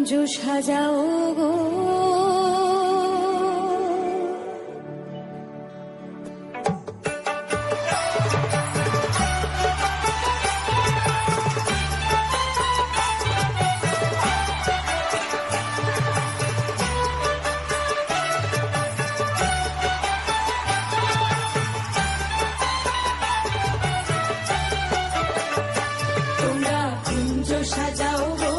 কুঞ্জ সাজাও গো। তোমরা কুঞ্জ সাজাও গো,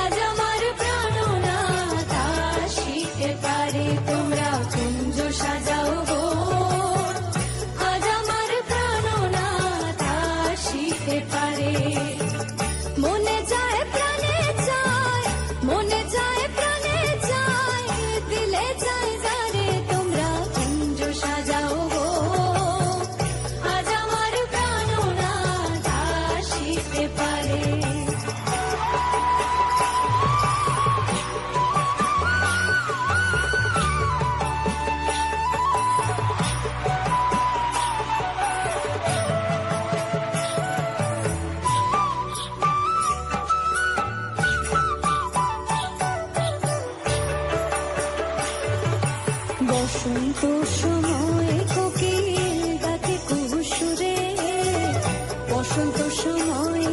আজ আমার প্রাণনাথ আসিতে পারে। তোমরা কুঞ্জ সাজাও গো, আজ আমার প্রাণনাথ আসিতে পারে। মনে যায় প্রাণে চায়, মনে যায় প্রাণে চায়, দিলে চায় যারে। তোমরা কুঞ্জ সাজাও গো, আজ আমার প্রাণনাথ আসিতে পারে। বসন্ত সময় কোকিল ডাকে কুহুসুরে, বসন্ত সময়